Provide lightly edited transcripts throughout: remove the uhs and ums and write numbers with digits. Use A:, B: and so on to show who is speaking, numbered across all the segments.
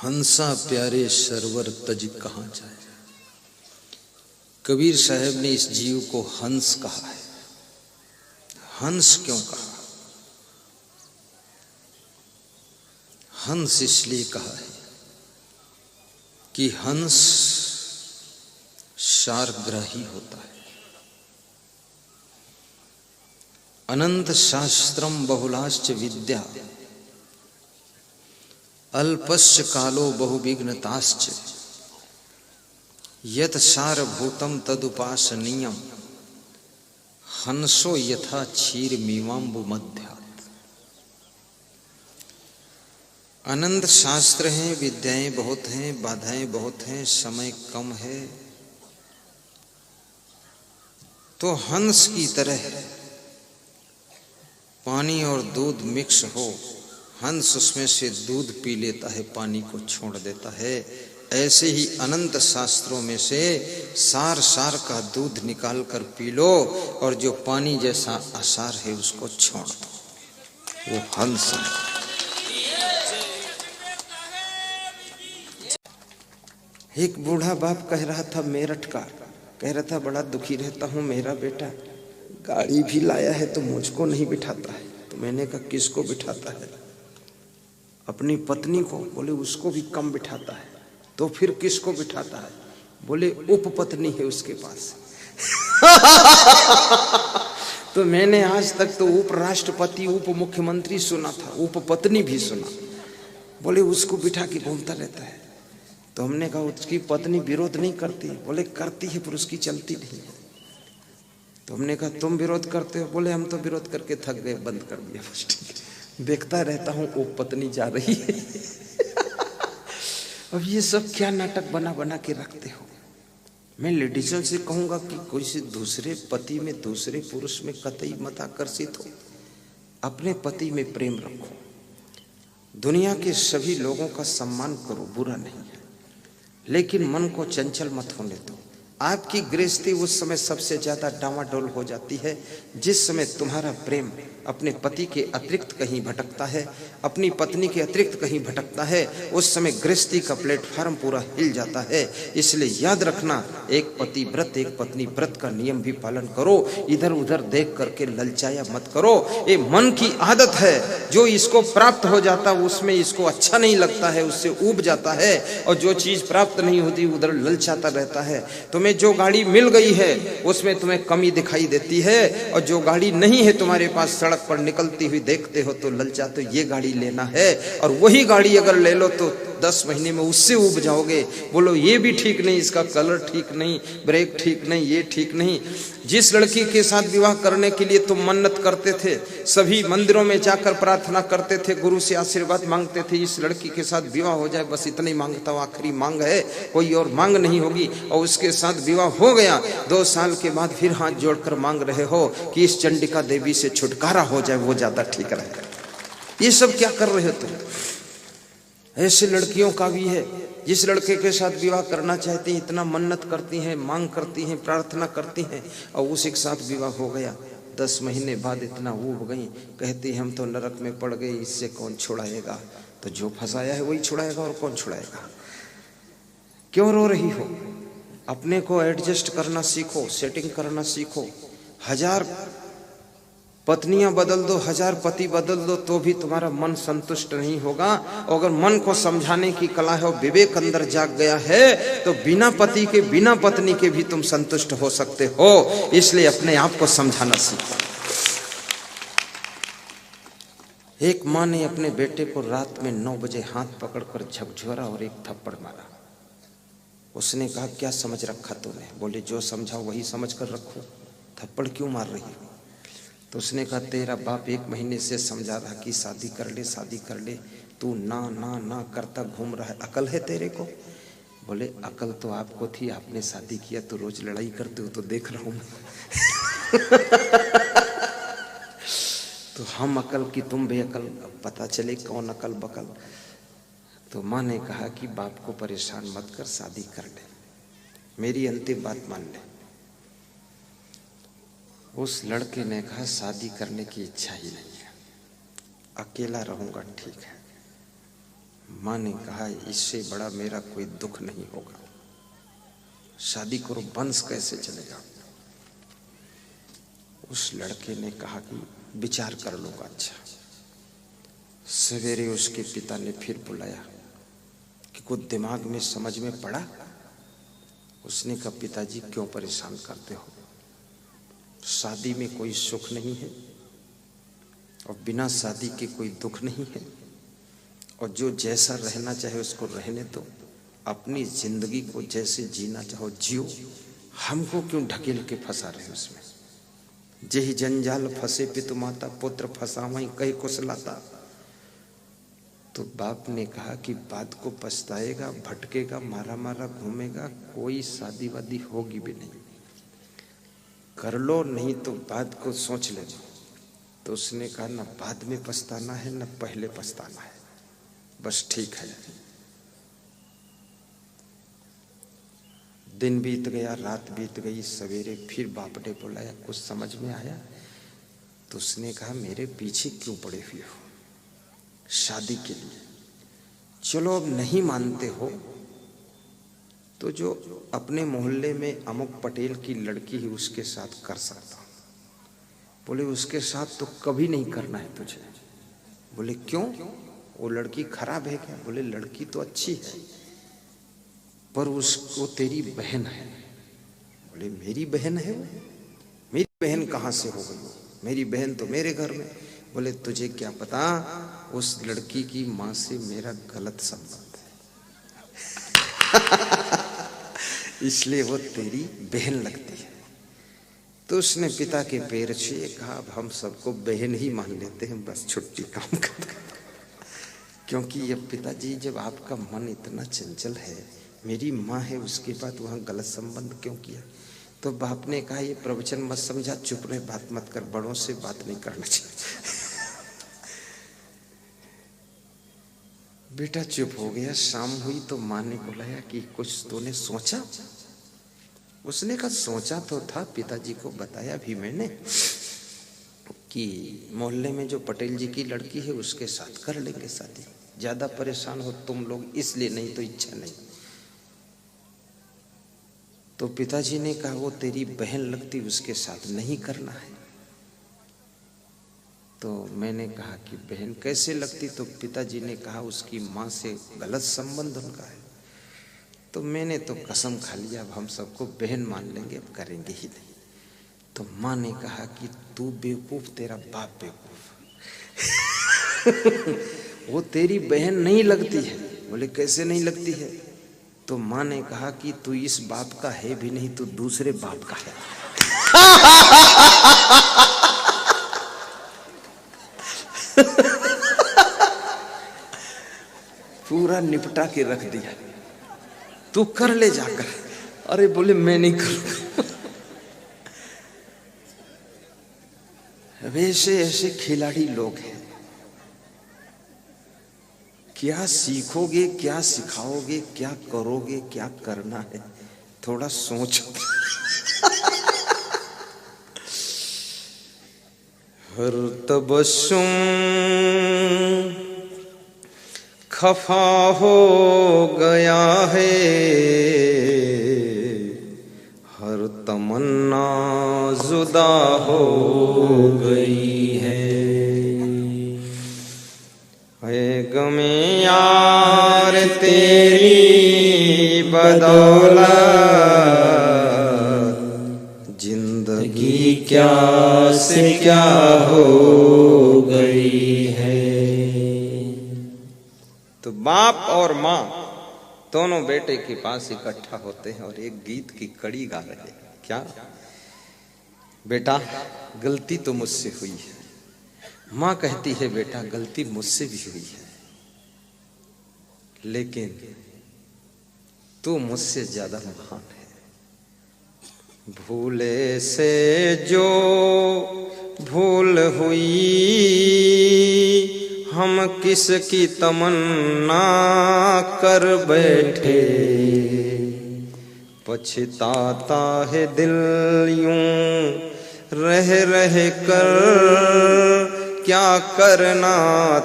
A: हंसा प्यारे सरवर तज कहाँ जाए। कबीर साहब ने इस जीव को हंस कहा है। हंस क्यों कहा? हंस इसलिए कहा है कि हंस सारग्राही होता है। अनंत शास्त्रम बहुलाश्च विद्या अल्पस्य कालो बहुविघ्नताश्च यत् सारभूतम तदुपासनीयम हंसो यथा क्षीर मीमांबु मध्यात्। अनंत शास्त्र हैं, विद्याएं बहुत हैं, बाधाएं बहुत हैं, समय कम है, तो हंस की तरह पानी और दूध मिक्स हो, हंस उसमें से दूध पी लेता है, पानी को छोड़ देता है। ऐसे ही अनंत शास्त्रों में से सार सार का दूध निकाल कर पी लो और जो पानी जैसा आसार है उसको छोड़ दो, वो हंस है। एक बूढ़ा बाप कह रहा था मेरठ का, कह रहा था बड़ा दुखी रहता हूँ, मेरा बेटा गाड़ी भी लाया है तो मुझको नहीं बिठाता है। तो मैंने कहा किसको बिठाता है? अपनी पत्नी को। बोले उसको भी कम बिठाता है। तो फिर किसको बिठाता है? बोले उपपत्नी है उसके पास। तो मैंने आज तक तो उपराष्ट्रपति उप मुख्यमंत्री सुना था, उपपत्नी भी सुना। बोले उसको बिठा के घूमता रहता है। तो हमने कहा उसकी पत्नी विरोध नहीं करती? बोले करती है पर उसकी चलती नहीं है। तो हमने कहा तुम विरोध करते हो? बोले हम तो विरोध करके थक गए, बंद कर दिया। देखता रहता हूँ वो पत्नी जा रही है। अब ये सब क्या नाटक बना बना के रखते हो? मैं लेडीजों से कहूंगा कि कोई से दूसरे पति में, दूसरे पुरुष में कतई मत आकर्षित हो, अपने पति में प्रेम रखो। दुनिया के सभी लोगों का सम्मान करो, बुरा नहीं है, लेकिन मन को चंचल मत होने दो। आपकी गृहस्थी उस समय सबसे ज्यादा डामाडोल हो जाती है जिस समय तुम्हारा प्रेम अपने पति के अतिरिक्त कहीं भटकता है, अपनी पत्नी के अतिरिक्त कहीं भटकता है। उस समय गृहस्थी का प्लेटफॉर्म पूरा हिल जाता है। इसलिए याद रखना, एक पति व्रत एक पत्नी व्रत का नियम भी पालन करो। इधर उधर देख करके ललचाया मत करो। ये मन की आदत है, जो इसको प्राप्त हो जाता उसमें इसको अच्छा नहीं लगता है, उससे ऊब जाता है, और जो चीज प्राप्त नहीं होती उधर ललचाता रहता है। तुम्हें जो गाड़ी मिल गई है उसमें तुम्हें कमी दिखाई देती है, और जो गाड़ी नहीं है तुम्हारे पास सड़क पर निकलती हुई देखते हो तो ललचाते हो ये गाड़ी लेना है। और वही गाड़ी अगर ले लो तो 10 महीने में उससे उब जाओगे। बोलो ये भी ठीक नहीं, इसका कलर ठीक नहीं, ब्रेक ठीक नहीं, ये ठीक नहीं। जिस लड़की के साथ विवाह करने के लिए तुम मन्नत करते थे, सभी मंदिरों में जाकर प्रार्थना करते थे, गुरु से आशीर्वाद मांगते थे, इस लड़की के साथ विवाह हो जाए, बस इतना ही मांगता हूं, आखिरी मांग है, कोई और मांग नहीं होगी, और उसके साथ विवाह हो गया। 2 साल के बाद फिर हाथ जोड़कर मांग रहे हो कि इस चंडिका देवी से छुटकारा हो जाए, वो ज्यादा ठीक रहेगा। ये सब क्या कर रहे हो तुम? ऐसे लड़कियों का भी है, जिस लड़के के साथ विवाह करना चाहती हैं, इतना मन्नत करती हैं, मांग करती हैं, प्रार्थना करती हैं, और उसी के साथ विवाह हो गया। 10 महीने बाद इतना ऊब गई, कहती हम तो नरक में पड़ गए, इससे कौन छुड़ाएगा? तो जो फंसाया है वही छुड़ाएगा, और कौन छुड़ाएगा? क्यों रो रही हो? अपने को एडजस्ट करना सीखो, सेटिंग करना सीखो। 1000 पत्नियां बदल दो, 1000 पति बदल दो, तो भी तुम्हारा मन संतुष्ट नहीं होगा। और अगर मन को समझाने की कला है और विवेक अंदर जाग गया है तो बिना पति के, बिना पत्नी के भी तुम संतुष्ट हो सकते हो। इसलिए अपने आप को समझाना सीखो। एक माँ ने अपने बेटे को रात में 9 बजे हाथ पकड़कर झकझोरा और एक थप्पड़ मारा। उसने कहा क्या समझ रखा तूने? बोले जो समझाओ वही समझ कर रखो, थप्पड़ क्यों मार रही हो? तो उसने कहा तेरा बाप 1 महीने से समझा रहा कि शादी कर ले, शादी कर ले, तू ना ना ना करता घूम रहा है, अकल है तेरे को? बोले अकल तो आपको थी, आपने शादी किया तो रोज लड़ाई करते हो तो देख रहा हूं। तो हम अकल की तुम बेअकल, पता चले कौन अकल बकल। तो माँ ने कहा कि बाप को परेशान मत कर, शादी कर ले, मेरी अंतिम बात मान ले। उस लड़के ने कहा शादी करने की इच्छा ही नहीं है, अकेला रहूंगा ठीक है। माँ ने कहा इससे बड़ा मेरा कोई दुख नहीं होगा, शादी करो, वंश कैसे चलेगा। उस लड़के ने कहा कि विचार कर लूंगा। अच्छा, सवेरे उसके पिता ने फिर बुलाया कि कुछ दिमाग में समझ में पड़ा। उसने कहा पिताजी क्यों परेशान करते हो, शादी में कोई सुख नहीं है और बिना शादी के कोई दुख नहीं है, और जो जैसा रहना चाहे उसको रहने दो, अपनी जिंदगी को जैसे जीना चाहो जियो, हमको क्यों ढकेल के फंसा रहे हो उसमें। जेहि जंजाल फंसे पितु माता, पुत्र फंसावई कई कुशलाता। तो बाप ने कहा कि बात को पछताएगा, भटकेगा, मारा मारा घूमेगा, कोई शादी वादी होगी भी नहीं, कर लो, नहीं तो बात को सोच लेना। तो उसने कहा ना बाद में पछताना है ना पहले पछताना है, बस ठीक है। दिन बीत गया, रात बीत गई, सवेरे फिर बाप ने बुलाया, कुछ समझ में आया। तो उसने कहा मेरे पीछे क्यों पड़े हुए हो शादी के लिए, चलो अब नहीं मानते हो तो जो अपने मोहल्ले में अमुक पटेल की लड़की है उसके साथ कर सकता हूं। बोले उसके साथ तो कभी नहीं करना है तुझे। बोले क्यों, वो लड़की खराब है क्या। बोले लड़की तो अच्छी है पर उसको तेरी बहन है। बोले मेरी बहन है वो, मेरी बहन कहाँ से हो गई, मेरी बहन तो मेरे घर में। बोले तुझे क्या पता, उस लड़की की माँ से मेरा गलत संबंध है इसलिए वो तेरी बहन लगती है। तो उसने पिता के पैर छुए, कहा अब हम सबको बहन ही मान लेते हैं, बस छुट्टी काम कर। क्योंकि ये पिताजी जब आपका मन इतना चंचल है, मेरी माँ है उसके बाद वहाँ गलत संबंध क्यों किया। तो बाप ने कहा ये प्रवचन मत समझा, चुप रहे, बात मत कर, बड़ों से बात नहीं करना चाहिए बेटा चुप हो गया। शाम हुई तो माँ ने बुलाया कि कुछ तूने सोचा। उसने कहा सोचा तो था, पिताजी को बताया भी मैंने कि मोहल्ले में जो पटेल जी की लड़की है उसके साथ कर लेंगे शादी, ज्यादा परेशान हो तुम लोग इसलिए, नहीं तो इच्छा नहीं। तो पिताजी ने कहा वो तेरी बहन लगती, उसके साथ नहीं करना है। तो मैंने कहा कि बहन कैसे लगती। तो पिताजी ने कहा उसकी माँ से गलत संबंध उनका है। तो मैंने तो कसम खा लिया अब हम सबको बहन मान लेंगे, अब करेंगे ही नहीं। तो माँ ने कहा कि तू बेवकूफ, तेरा बाप बेवकूफ वो तेरी बहन नहीं लगती है। बोले कैसे नहीं लगती है। तो माँ ने कहा कि तू इस बाप का है भी नहीं, तू दूसरे बाप का है पूरा निपटा के रख दिया, तू कर ले जाकर। अरे बोले मैं नहीं करूंगा वैसे ऐसे खिलाड़ी लोग हैं, क्या सीखोगे, क्या सिखाओगे, क्या करोगे, क्या करना है, थोड़ा सोचो हर तबस्सुम खफा हो गया है, हर तमन्ना जुदा हो गई है। है गमे यार तेरी बदौलत, जिंदगी क्या से क्या हो गई है। तो बाप और माँ दोनों बेटे के पास इकट्ठा होते हैं और एक गीत की कड़ी गा रहे हैं। क्या बेटा गलती तो मुझसे हुई है। माँ कहती है बेटा गलती मुझसे भी हुई है, लेकिन तू मुझसे ज्यादा महान है। भूले से जो भूल हुई, हम किसकी तमन्ना कर बैठे। पछताता है दिल यूं रह रह कर, क्या करना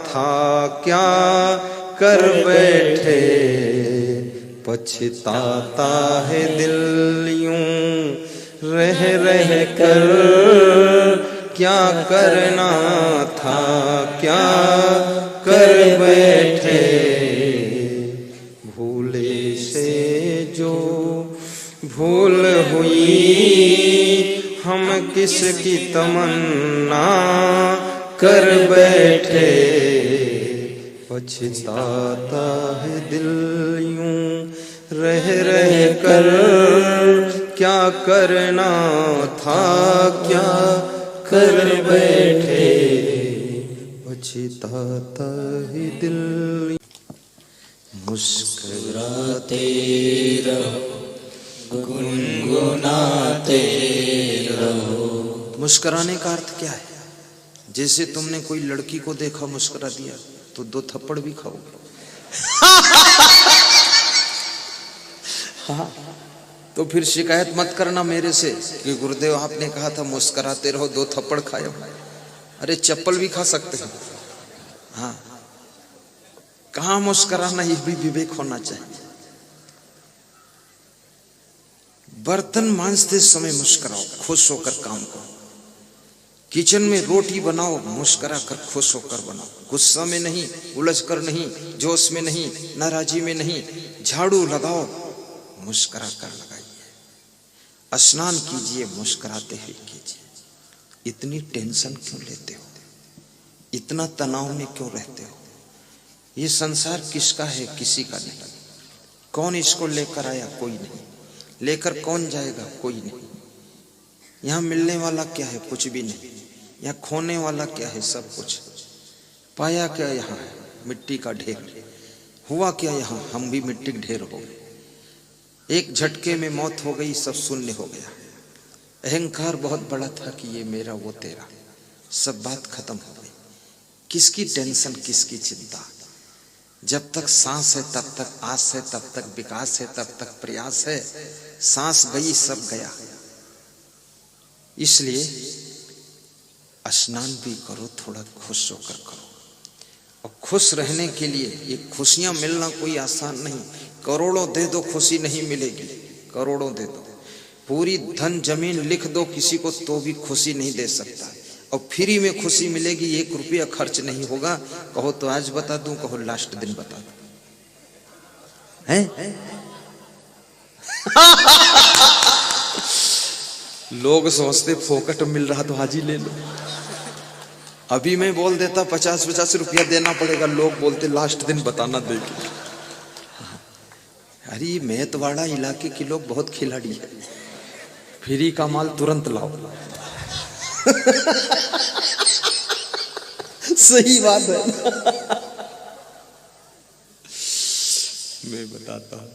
A: था क्या कर बैठे, पछताता है दिल यूं रह रह कर, क्या करना था क्या कर बैठे, भूले से जो भूल हुई, हम किसकी तमन्ना कर बैठे, पछताता है दिल यूं रह रह कर, क्या करना था क्या कर बैठे, पछताता है दिल। मुस्कुराते रहो, गुनगुनाते रहो। मुस्कुराने का अर्थ क्या है? जैसे तुमने कोई लड़की को देखा मुस्कुरा दिया तो 2 थप्पड़ भी खाओगे। हाँ, तो फिर शिकायत मत करना मेरे से कि गुरुदेव आपने कहा था मुस्कुराते रहो 2 थप्पड़ खाओ। अरे चप्पल भी खा सकते हैं। हाँ, कहाँ मुस्कुराना, ये भी विवेक होना चाहिए। बर्तन मांजते समय मुस्कुराओ, खुश होकर काम करो। किचन में रोटी बनाओ, मुस्कुरा कर खुश होकर बनाओ, गुस्सा में नहीं, उलझ कर नहीं, जोश में नहीं, नाराजी में नहीं। झाड़ू लगाओ, मुस्कुरा कर लगाइए। स्नान कीजिए, मुस्कुराते हुए कीजिए। इतनी टेंशन क्यों लेते हो? इतना तनाव में क्यों रहते हो? ये संसार किसका है? किसी का नहीं। कौन इसको लेकर आया? कोई नहीं। लेकर कौन जाएगा? कोई नहीं। यहाँ मिलने वाला क्या है? कुछ भी नहीं। यहाँ खोने वाला क्या है? सब कुछ। पाया क्या यहाँ है? मिट्टी का ढेर। हुआ क्या यहाँ? हम भी मिट्टी के ढेर हो गए। एक झटके में मौत हो गई, सब शून्य हो गया। अहंकार बहुत बड़ा था कि ये मेरा वो तेरा, सब बात खत्म हो गई। किसकी टेंशन, किसकी चिंता? जब तक सांस है तब तक आस है, तब तक विकास है, तब तक प्रयास है। सांस गई सब गया। इसलिए स्नान भी करो, थोड़ा खुश होकर करो। और खुश रहने के लिए ये खुशियां मिलना कोई आसान नहीं। करोड़ों दे दो, खुशी नहीं मिलेगी। करोड़ों दे दो, पूरी धन जमीन लिख दो किसी को तो भी खुशी नहीं दे सकता। और फ्री में खुशी मिलेगी, 1 रुपया खर्च नहीं होगा। कहो तो आज बता दूं, कहो लास्ट दिन बता दूं। हैं? लोग सोचते फोकट मिल रहा तो आज ही ले लो। अभी मैं बोल देता 50-50 रुपया देना पड़ेगा, लोग बोलते लास्ट दिन बताना देगी। अरे मेहतवाड़ा इलाके के लोग बहुत खिलाड़ी है। फ्री का माल तुरंत लाओ। सही बात है। मैं बताता हूं,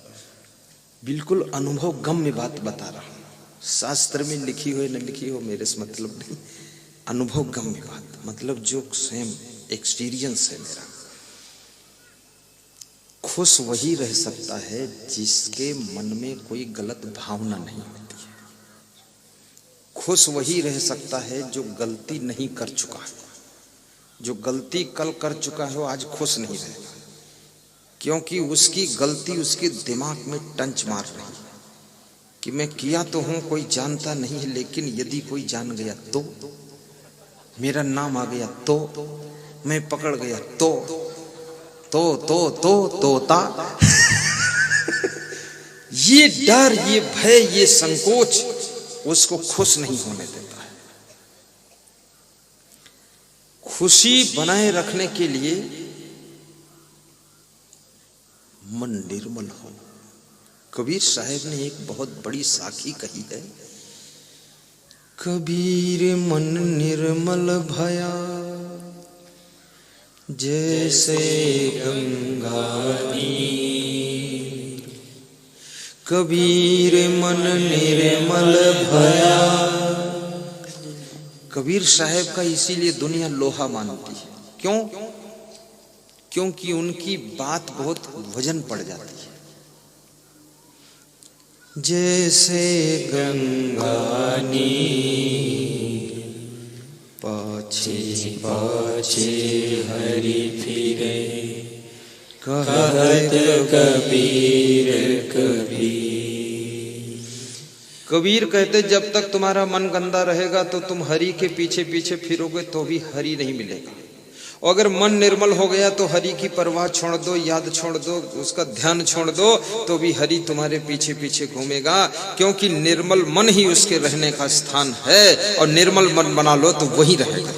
A: बिल्कुल अनुभव गम्य बात बता रहा हूं। शास्त्र में लिखी हो न लिखी हो मेरे से मतलब नहीं। अनुभव गम्य बात मतलब जो स्वयं एक्सपीरियंस है मेरा। खुश वही रह सकता है जिसके मन में कोई गलत भावना नहीं होती है। खुश वही रह सकता है जो गलती नहीं कर चुका है। जो गलती कल कर चुका है वो आज खुश नहीं रहेगा, क्योंकि उसकी गलती उसके दिमाग में टंच मार रही है कि मैं किया तो हूं, कोई जानता नहीं है, लेकिन यदि कोई जान गया तो, मेरा नाम आ गया तो, मैं पकड़ गया तो तोता। ये डर, ये भय, ये संकोच उसको खुश नहीं होने देता है। खुशी बनाए रखने के लिए मन निर्मल हो। कबीर साहब ने एक बहुत बड़ी साखी कही है, कबीर मन निर्मल भया जैसे गंगा नीर। कबीर मन निर्मल भया। कबीर साहब का इसीलिए दुनिया लोहा मानती है। क्यों? क्योंकि उनकी बात बहुत वजन पड़ जाती है। जैसे गंगा नीर पाछे पाछे हरि फिरे,
B: कहत कबीर कबीर।
A: कबीर कहते जब तक तुम्हारा मन गंदा रहेगा तो तुम हरि के पीछे पीछे फिरोगे तो भी हरि नहीं मिलेगा, और अगर मन निर्मल हो गया तो हरि की परवाह छोड़ दो, याद छोड़ दो, उसका ध्यान छोड़ दो, तो भी हरि तुम्हारे पीछे पीछे घूमेगा, क्योंकि निर्मल मन ही उसके रहने का स्थान है, और निर्मल मन बना लो तो वही रहेगा।